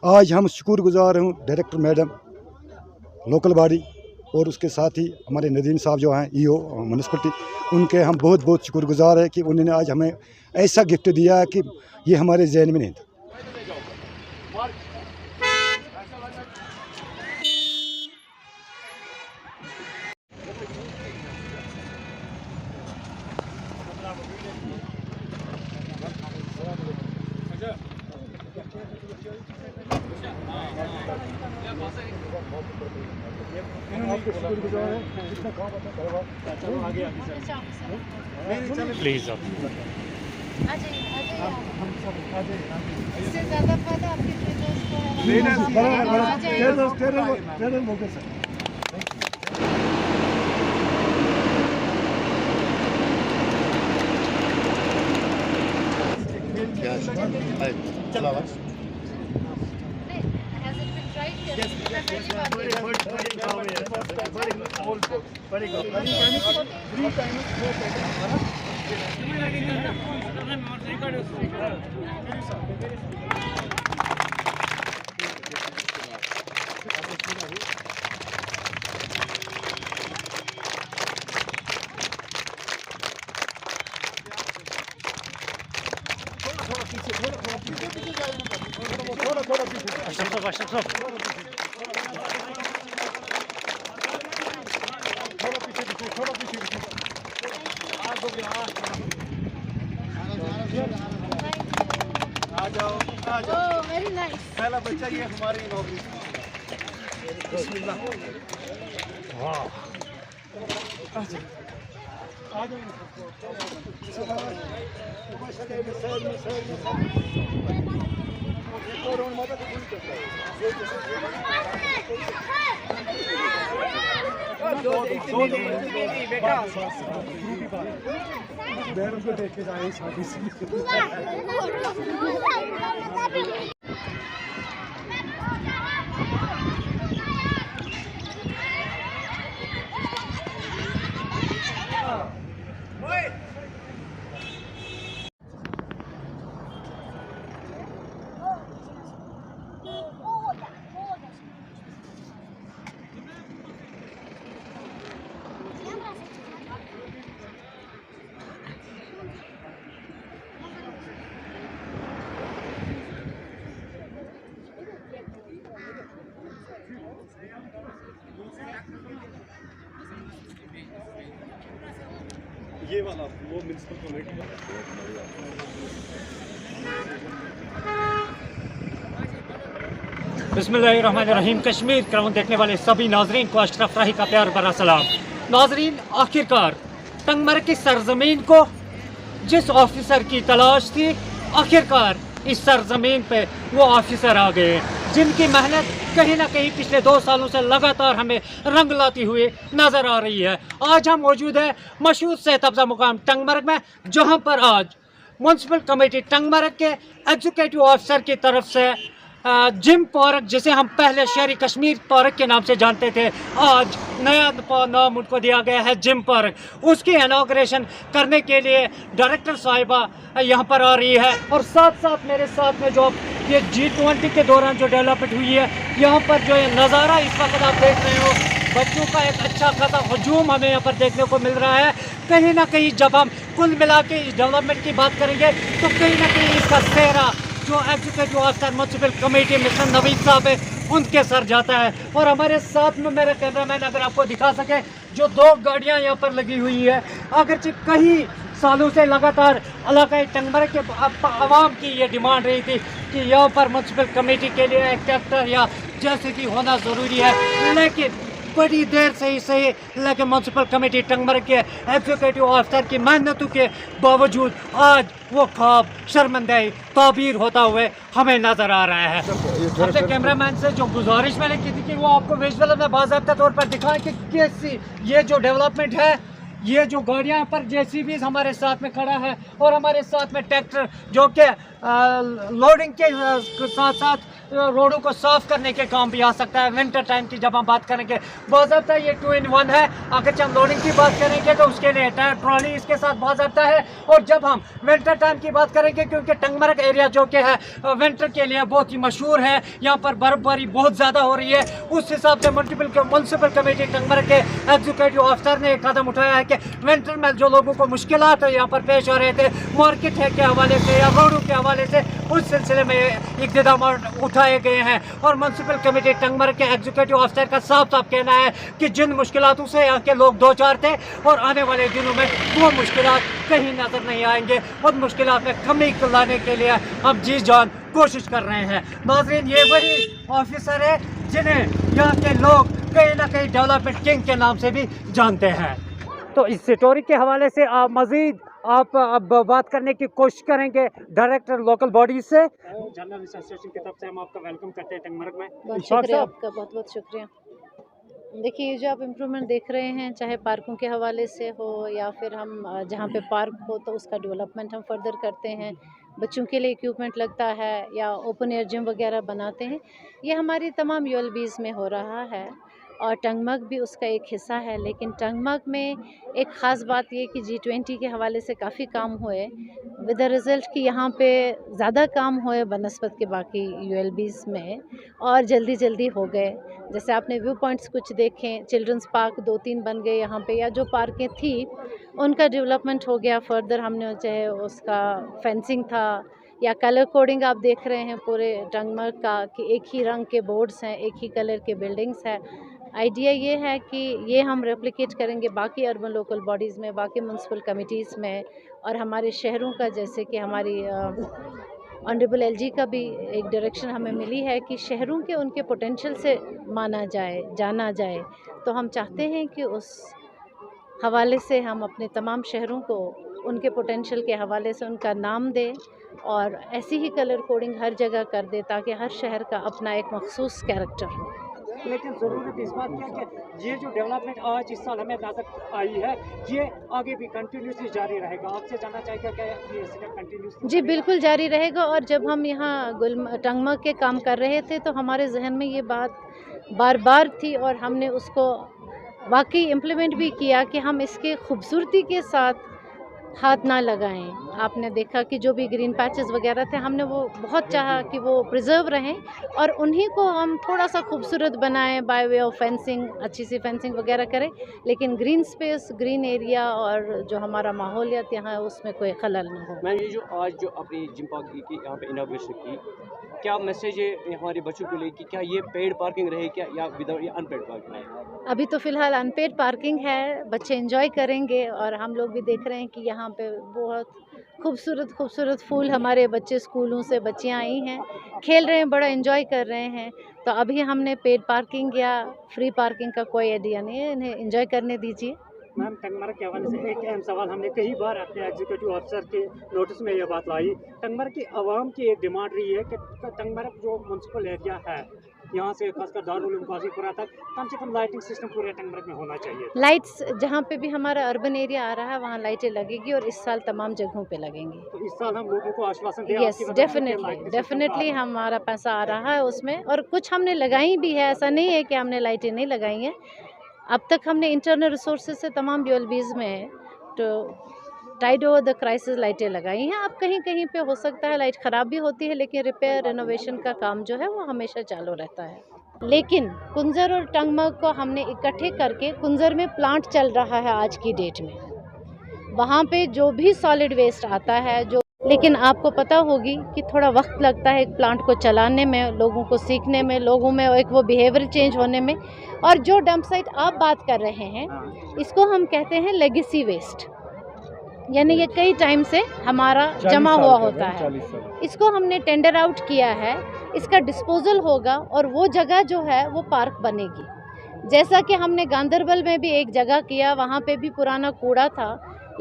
आज हम शुक्रगुजार हूँ डायरेक्टर मैडम लोकल बॉडी और उसके साथ ही हमारे नदीम साहब जो हैं ईओ म्यूनसिपलिटी, उनके हम बहुत बहुत शुक्रगुजार हैं कि उन्होंने आज हमें ऐसा गिफ्ट दिया है कि ये हमारे जहन में नहीं था। प्लीज इससे ज़्यादा फायदा आपके Has it been tried? Yes. Very Oh, very nice. पहला बच्चा ये हमारी नौकरी। को देख के जाए शादी से। ये वाला वो म्युनिसिपल कमेटी बिस्मिल्लाहिर्रहमानिर्रहीम। कश्मीर क्राउन देखने वाले सभी नाजरीन को अशरफ राही का प्यार भरा सलाम। नाजरीन, आखिरकार टंगमरग की सरजमीन को जिस ऑफिसर की तलाश थी, आखिरकार इस सरजमीन पे वो ऑफिसर आ गए जिनकी मेहनत कहीं ना कहीं पिछले 2 सालों से लगातार हमें रंग लाती हुई नज़र आ रही है। आज हम मौजूद है मशहूर सेहत अफ़ज़ा मुकाम टंगमरग में, जहां पर आज म्यूनसिपल कमेटी टंगमरग के एग्जीक्यूटिव ऑफिसर की तरफ से जिम पार्क, जिसे हम पहले शहरी कश्मीर पार्क के नाम से जानते थे, आज नया नाम उनको दिया गया है जिम पार्क। उसकी इनॉग्रेशन करने के लिए डायरेक्टर साहिबा यहाँ पर आ रही है और साथ साथ मेरे साथ में जो ये G20 के दौरान जो डेवलपमेंट हुई है, यहाँ पर जो ये नज़ारा इस वक्त आप देख रहे हो, बच्चों का एक अच्छा खासा हजूम हमें यहाँ पर देखने को मिल रहा है। कहीं ना कहीं जब हम कुल मिला के इस डेवलपमेंट की बात करेंगे तो कहीं ना कहीं इसका सेहरा जो executive officer municipal committee mister Naveed साहब है, उनके सर जाता है। और हमारे साथ में मेरा कैमरामैन अगर आपको दिखा सके, जो 2 गाड़ियां यहाँ पर लगी हुई है, अगरचे कई सालों से लगातार इलाका टंगमरग के आवाम की ये डिमांड रही थी कि यहाँ पर म्युनिसिपल कमेटी के लिए एक ट्रैक्टर या जैसे कि होना ज़रूरी है, लेकिन बड़ी देर से ही सही, लेकिन म्यूनसिपल कमेटी टंगमरग के एग्जीक्यूटिव ऑफिसर की मेहनतों के बावजूद आज वो ख्वाब शर्मंदाई ताबीर होता हुए हमें नजर आ रहा है। अपने कैमरामैन से जो गुजारिश मैंने की थी कि वो आपको विजुअल में बाज़ाब्ता तौर पर दिखाएं कि कैसी ये जो डेवलपमेंट है, ये जो गाड़ियां पर JCBs हमारे साथ में खड़ा है और हमारे साथ में ट्रैक्टर जो कि लोडिंग के साथ साथ रोडों को साफ करने के काम भी आ सकता है। विंटर टाइम की जब हम बात करेंगे, बाज़ाब्ता ये 2-in-1 है। अगर हम लोडिंग की बात करेंगे तो उसके लिए ट्रॉली इसके साथ बाज़ाब्ता है। और जब हम विंटर टाइम की बात करेंगे, क्योंकि टंगमर्ग एरिया जो कि है विंटर के लिए बहुत ही मशहूर है, यहाँ पर बर्फबारी बहुत ज़्यादा हो रही है, उस हिसाब से म्यूनसिपल कमेटी टंगमर्ग के एग्जीक्यूटिव ऑफिसर ने एक कदम उठाया है कि विंटर में जो लोगों को मुश्किलात यहाँ पर पेश हो रहे थे मार्केट है के हवाले से या रोडों के हवाले से, उस सिलसिले में इक़दाम उठाए गए हैं। और म्यूनसिपल कमेटी टंगमर्ग के एग्जीक्यूटिव ऑफिसर का साफ साफ कहना है कि जिन मुश्किलातों से यहाँ के लोग दो चार थे और आने वाले दिनों में वो मुश्किलात कहीं नजर नहीं आएंगे। उन मुश्किलात में कमी लाने के लिए हम जी जान कोशिश कर रहे हैं। नाज़रीन, ये वही ऑफिसर है जिन्हें यहाँ के लोग कहीं ना कहीं डेवलपमेंट किंग के नाम से भी जानते हैं। तो इस स्टोरी के हवाले से आप मजीद अब बात करने की कोशिश करेंगे डायरेक्टर लोकल बॉडीज से। जनरल एसोसिएशन की तरफ से हम आपका वेलकम करते हैं टंगमर्ग में। बहुत शुक्रिया आपका, बहुत बहुत शुक्रिया। देखिए, ये जो आप इम्प्रूवमेंट देख रहे हैं, चाहे पार्कों के हवाले से हो या फिर हम जहाँ पे पार्क हो तो उसका डेवलपमेंट हम फर्दर करते हैं, बच्चों के लिए इक्विपमेंट लगता है या ओपन एयर जिम वगैरह बनाते हैं, ये हमारी तमाम यूएलबीज़ में हो रहा है और टंगमर्ग भी उसका एक हिस्सा है। लेकिन टंगमर्ग में एक ख़ास बात ये कि G20 के हवाले से काफ़ी काम हुए, विद द रिज़ल्ट कि यहाँ पे ज़्यादा काम हुए बनस्बत के बाकी यूएलबीज़ में और जल्दी जल्दी हो गए। जैसे आपने व्यू पॉइंट्स कुछ देखें, चिल्ड्रंस पार्क 2-3 बन गए यहाँ पे, या जो पार्कें थी उनका डेवलपमेंट हो गया फर्दर। हमने चाहे उसका फेंसिंग था या कलर कोडिंग आप देख रहे हैं पूरे टंगमर्ग का कि एक ही रंग के बोर्ड्स हैं, एक ही कलर के बिल्डिंग्स हैं। आइडिया ये है कि ये हम रेप्लिकेट करेंगे बाकी अर्बन लोकल बॉडीज़ में, बाकी म्यूनसिपल कमिटीज़ में और हमारे शहरों का। जैसे कि हमारी ऑनरेबल एलजी का भी एक डायरेक्शन हमें मिली है कि शहरों के उनके पोटेंशियल से माना जाए, जाना जाए। तो हम चाहते हैं कि उस हवाले से हम अपने तमाम शहरों को उनके पोटेंशियल के हवाले से उनका नाम दें और ऐसी ही कलर कोडिंग हर जगह कर दे ताकि हर शहर का अपना एक मखसूस कैरेक्टर हो। लेकिन ज़रूरत इस बात की है कि ये जो डेवलपमेंट आज इस साल हमें नजर आई है, ये आगे भी कंटिन्यूसली जारी रहेगा। आपसे जानना चाहेगा क्या ये कंटिन्यूसली? जी बिल्कुल जारी रहेगा। और जब हम यहाँ टंगमर्ग के काम कर रहे थे तो हमारे जहन में ये बात बार बार थी और हमने उसको वाकई इम्प्लीमेंट भी किया कि हम इसके खूबसूरती के साथ हाथ ना लगाएं। आपने देखा कि जो भी ग्रीन पैचेस वगैरह थे, हमने वो बहुत चाहा कि वो प्रिजर्व रहें और उन्हीं को हम थोड़ा सा खूबसूरत बनाएं बाय वे ऑफ फेंसिंग, अच्छी सी फेंसिंग वगैरह करें, लेकिन ग्रीन स्पेस, ग्रीन एरिया और जो हमारा माहौलियत यहाँ है उसमें कोई खलल ना हो। मैम, ये जो आज जो अपनी जिम पार्क की यहाँ पे इनॉग्रेशन की, क्या मैसेज है हमारे बच्चों के लिए कि क्या ये पेड पार्किंग रहे क्या या विदाउट या अनपेड पार्किंग है? अभी तो फ़िलहाल अनपेड पार्किंग है, बच्चे एंजॉय करेंगे और हम लोग भी देख रहे हैं कि यहाँ पे बहुत खूबसूरत खूबसूरत फूल, हमारे बच्चे स्कूलों से बच्चियाँ आई हैं, खेल रहे हैं, बड़ा एंजॉय कर रहे हैं। तो अभी हमने पेड पार्किंग या फ्री पार्किंग का कोई आइडिया नहीं है, इन्हें एंजॉय करने दीजिए। मैम, टंगमर्ग के हवाले से एक अहम सवाल हमने कई बार अपने एग्जीक्यूटिव ऑफिसर के नोटिस में ये बात लाई। टंगमर्ग की आवाम की एक डिमांड रही है कि टंगमर्ग जो म्यूनसिपल एरिया है, यहाँ से खासकर दारुल उलूम गाजीपुरा तक कम से कम लाइटिंग सिस्टम पूरे टंगमर्ग में होना चाहिए। लाइट्स जहाँ पे भी हमारा अर्बन एरिया आ रहा है वहाँ लाइटें लगेगी और इस साल तमाम जगहों पे लगेंगी। तो इस साल हम लोगों को आश्वासन दें? यस, डेफिनेटली हमारा पैसा आ रहा है उसमें और कुछ हमने लगाई भी है, ऐसा नहीं है कि हमने लाइटें नहीं लगाई हैं। अब तक हमने इंटरनल रिसोर्सेज से तमाम यूएलबीज़ में तो टाइड ओवर द क्राइसिस लाइटें लगाई हैं। अब कहीं कहीं पे हो सकता है लाइट ख़राब भी होती है, लेकिन रिपेयर रेनोवेशन का काम जो है वो हमेशा चालू रहता है। लेकिन कुंजर और टंगमर्ग को हमने इकट्ठे करके, कुंजर में प्लांट चल रहा है आज की डेट में, वहाँ पे जो भी सॉलिड वेस्ट आता है जो, लेकिन आपको पता होगी कि थोड़ा वक्त लगता है एक प्लांट को चलाने में, लोगों को सीखने में, लोगों में एक वो बिहेवियर चेंज होने में। और जो डंप साइट आप बात कर रहे हैं, इसको हम कहते हैं लेगेसी वेस्ट, यानी ये कई टाइम से हमारा जमा हुआ होता है। इसको हमने टेंडर आउट किया है, इसका डिस्पोजल होगा और वो जगह जो है वो पार्क बनेगी। जैसा कि हमने गांधरबल में भी एक जगह किया, वहाँ पे भी पुराना कूड़ा था,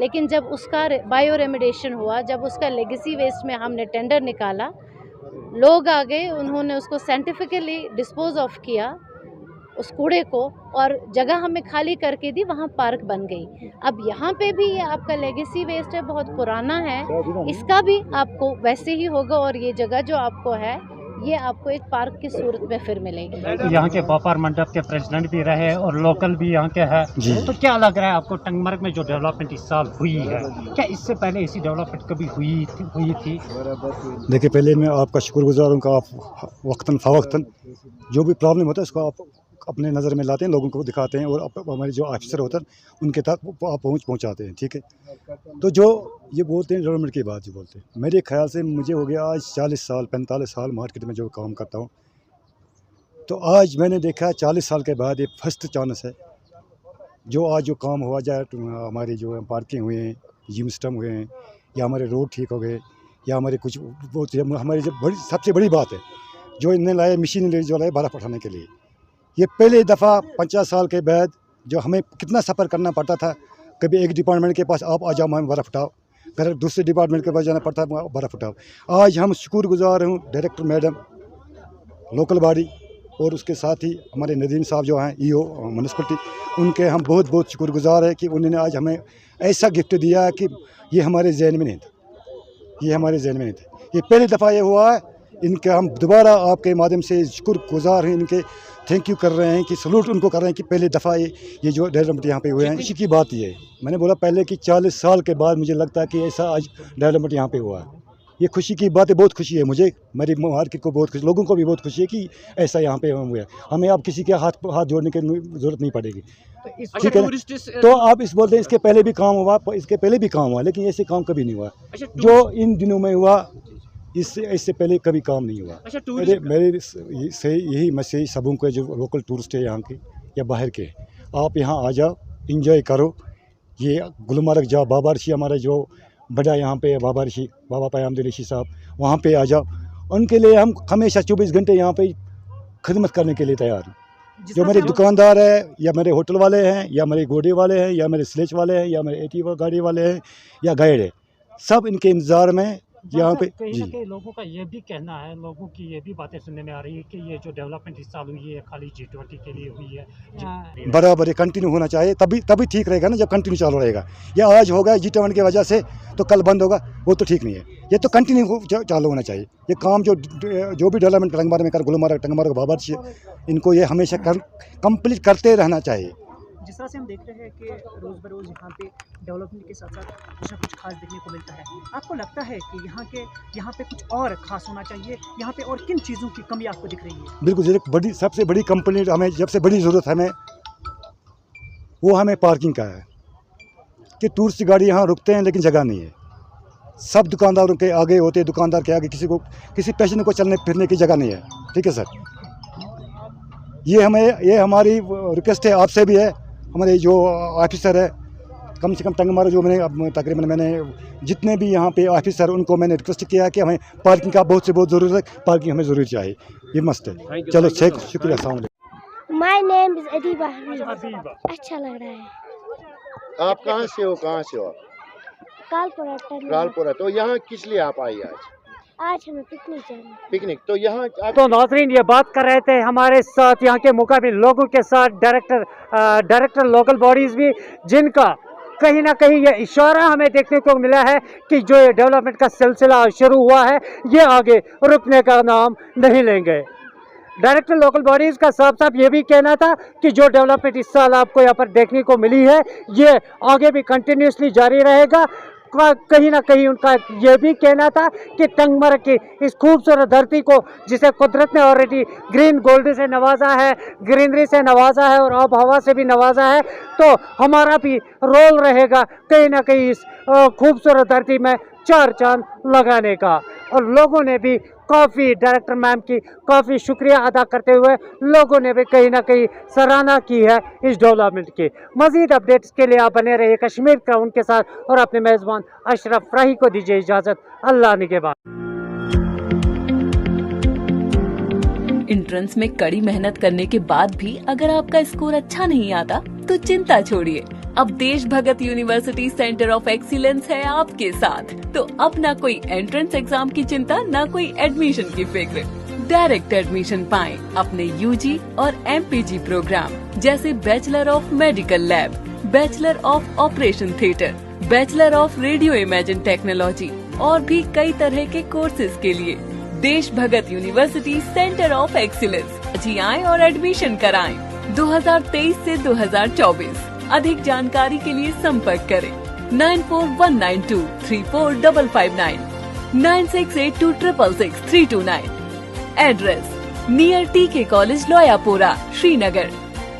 लेकिन जब उसका बायो रेमिडेशन हुआ, जब उसका लेगेसी वेस्ट में हमने टेंडर निकाला, लोग आ गए, उन्होंने उसको साइंटिफिकली डिस्पोज ऑफ किया, उस कूड़े को और जगह हमें खाली करके दी, वहाँ पार्क बन गई। अब यहाँ पे भी ये आपका लेगेसी वेस्ट है, बहुत पुराना है, इसका भी आपको वैसे ही होगा और ये जगह जो आपको है ये आपको एक पार्क की सूरत में फिर मिलेगी। यहाँ के व्यापार मंडप के प्रेसिडेंट भी रहे और लोकल भी यहाँ के हैं, तो क्या लग रहा है आपको टंगमर्ग में जो डेवलपमेंट इस साल हुई है, क्या इससे पहले ऐसी डेवलपमेंट कभी हुई थी? देखिए, पहले मैं आपका शुक्रगुजार हूँ कि आप वक्तन फ़वक्तन जो भी प्रॉब्लम होता है उसको आप अपने नज़र में लाते हैं, लोगों को दिखाते हैं और हमारे जो ऑफिसर होते हैं उनके तक आप पहुँचाते हैं। ठीक है, तो जो ये बोलते हैं डेवलपमेंट की बात जो बोलते हैं, मेरे ख्याल से मुझे हो गया आज 40 साल 45 साल मार्केट में जो काम करता हूँ, तो आज मैंने देखा 40 साल के बाद ये फर्स्ट चांस है जो आज जो काम हुआ जाए, हमारी जो पार्किंग हुए हैं, जिम सिस्टम हुए हैं, या हमारे रोड ठीक हो गए, या हमारे कुछ बहुत हमारी जो सबसे बड़ी बात है जो इन्हें लाए मशीन जो लाए बर्फ़ उठाने के लिए, ये पहले दफ़ा 50 साल के बाद जो हमें कितना सफ़र करना पड़ता था, कभी एक डिपार्टमेंट के पास आप आ जाओ हम बर्फ़ उठाओ, फिर दूसरे डिपार्टमेंट के पास जाना पड़ता है बर्फ़ उठाओ। आज हम शुक्रगुजार हूँ डायरेक्टर मैडम लोकल बॉडी और उसके साथ ही हमारे नदीम साहब जो हैं ईओ म्यूनसिपलिटी, उनके हम बहुत बहुत शुक्रगुजार है कि उन्होंने आज हमें ऐसा गिफ्ट दिया कि ये हमारे जहन में नहीं था, ये हमारे जहन में नहीं था। ये पहली दफ़ा ये हुआ है, इनके हम दोबारा आपके माध्यम से शुक्रगुजार हैं, इनके थैंक यू कर रहे हैं कि सलूट उनको कर रहे हैं कि पहली दफ़ा ये जो डेवलपमेंट यहाँ पे हुए हैं। खुशी की बात ये है, मैंने बोला पहले कि 40 साल के बाद मुझे लगता है कि ऐसा आज डेवलपमेंट यहाँ पे हुआ है। ये खुशी की बात है, बहुत खुशी है मुझे, मेरी मार्केट को बहुत खुशी, लोगों को भी बहुत खुशी है कि ऐसा यहाँ पे हुआ है। हमें अब किसी के हाथ जोड़ने की ज़रूरत नहीं पड़ेगी। ठीक है ना? तो आप इस बोलते हैं इसके पहले भी काम हुआ, इसके पहले भी काम हुआ, लेकिन ऐसे काम कभी नहीं हुआ जो इन दिनों में हुआ, इससे पहले कभी काम नहीं हुआ। मेरे से यही मैसेज सबों को जो लोकल टूरिस्ट है यहाँ के या बाहर के, आप यहाँ आ जाओ, इंजॉय करो। ये गुलमर्ग जाओ, बाबा ऋषि हमारे जो बड़ा यहाँ पे बाबा ऋषि बाबा पयामद ऋषि साहब, वहाँ पे आ जाओ। उनके लिए हम हमेशा 24 घंटे यहाँ पे खिदमत करने के लिए तैयार हैं। जो मेरे दुकानदार है या मेरे होटल वाले हैं या मेरे घोड़े वाले हैं या मेरे स्लेज वाले हैं या मेरे एटी गाड़ी वाले हैं या गाइड है, सब इनके इंतज़ार में यहाँ पे। कहीं ना कहीं लोगों का ये भी कहना है, लोगों की ये भी बातें सुनने में आ रही है कि ये जो डेवलपमेंट इस साल हुई है खाली G20 के लिए हुई है। बराबर ये कंटिन्यू होना चाहिए, तभी ठीक रहेगा ना, जब कंटिन्यू चालू रहेगा। या आज होगा G20 की वजह से तो कल बंद होगा, वो तो ठीक नहीं है। ये तो कंटिन्यू चालू होना चाहिए। ये काम जो भी डेवलपमेंट टंगमर्ग में कर, गुलमर्ग टंगमर्ग बाबा ऋषि, इनको ये हमेशा कंप्लीट करते रहना चाहिए। जिस तरह से हम देख रहे हैं कि रोज़ बरोज़ यहाँ पे डेवलपमेंट के साथ साथ कुछ ना कुछ खास देखने को मिलता है, आपको लगता है कि यहाँ पे कुछ और खास होना चाहिए? यहाँ पे और किन चीज़ों की कमी आपको दिख रही है? बिल्कुल, सबसे बड़ी कंप्लेंट हमें सबसे बड़ी ज़रूरत हमें वो हमें पार्किंग का है कि टूरिस्ट गाड़ी यहाँ रुकते हैं लेकिन जगह नहीं है। सब दुकानदारों के आगे होते, दुकानदार के आगे किसी पेशेंट को चलने फिरने की जगह नहीं है। ठीक है सर, ये हमारी रिक्वेस्ट है आपसे भी है, हमारे जो ऑफिसर है, कम से कम टंगमर्ग जो मैंने जितने भी यहाँ पे ऑफिसर उनको मैंने रिक्वेस्ट किया है कि हमें पार्किंग का बहुत से बहुत ज़रूरत है, पार्किंग हमें ज़रूरी चाहिए। ये मस्त है। चलो शुक्रिया। अस्सलाम वालेकुम। माय नेम इज अदीबा हबीब। अच्छा लग रहा है। आप कहाँ से हो? कालपुरा। तो यहाँ किस लिए आप आई आज हमें पिकनिक जाना। पिकनिक तो यहाँ तो नाज़रीन ये बात कर रहे थे हमारे साथ यहाँ के मुकामी लोगों के साथ डायरेक्टर लोकल बॉडीज़ भी, जिनका कहीं ना कहीं ये इशारा हमें देखने को मिला है कि जो ये डेवलपमेंट का सिलसिला शुरू हुआ है ये आगे रुकने का नाम नहीं लेंगे। डायरेक्टर लोकल बॉडीज़ का साफ ये भी कहना था कि जो डेवलपमेंट इस साल आपको यहाँ पर देखने को मिली है ये आगे भी कंटिन्यूसली जारी रहेगा। कहीं ना कहीं उनका ये भी कहना था कि टंगमर्ग की इस खूबसूरत धरती को, जिसे कुदरत ने ऑलरेडी ग्रीन गोल्ड से नवाजा है, ग्रीनरी से नवाजा है और आब हवा से भी नवाजा है, तो हमारा भी रोल रहेगा कहीं ना कहीं इस खूबसूरत धरती में चार चांद लगाने का। और लोगों ने भी काफ़ी, डायरेक्टर मैम की काफ़ी शुक्रिया अदा करते हुए लोगों ने भी कहीं ना कहीं सराहना की है इस डेवलपमेंट की। मज़ीद अपडेट्स के लिए आप बने रहिए कश्मीर क्राउन के साथ और अपने मेज़बान अशरफ राही को दीजिए इजाज़त। अल्लाह निगहबान। एंट्रेंस में कड़ी मेहनत करने के बाद भी अगर आपका स्कोर अच्छा नहीं आता तो चिंता छोड़िए, अब देश भगत यूनिवर्सिटी सेंटर ऑफ एक्सीलेंस है आपके साथ। तो अब ना कोई एंट्रेंस एग्जाम की चिंता, ना कोई एडमिशन की फिक्र, डायरेक्ट एडमिशन पाएं अपने यूजी और एमपीजी प्रोग्राम जैसे bachelor of medical lab, bachelor of operation theatre, bachelor of radio imagine technology और भी कई तरह के कोर्सेज के लिए देश भगत यूनिवर्सिटी सेंटर ऑफ एक्सीलेंस जी आएं और एडमिशन कराएं 2023 से 2024। अधिक जानकारी के लिए संपर्क करें 9419234559, 9682666329। एड्रेस नियर टीके कॉलेज लोयापुरा, श्रीनगर।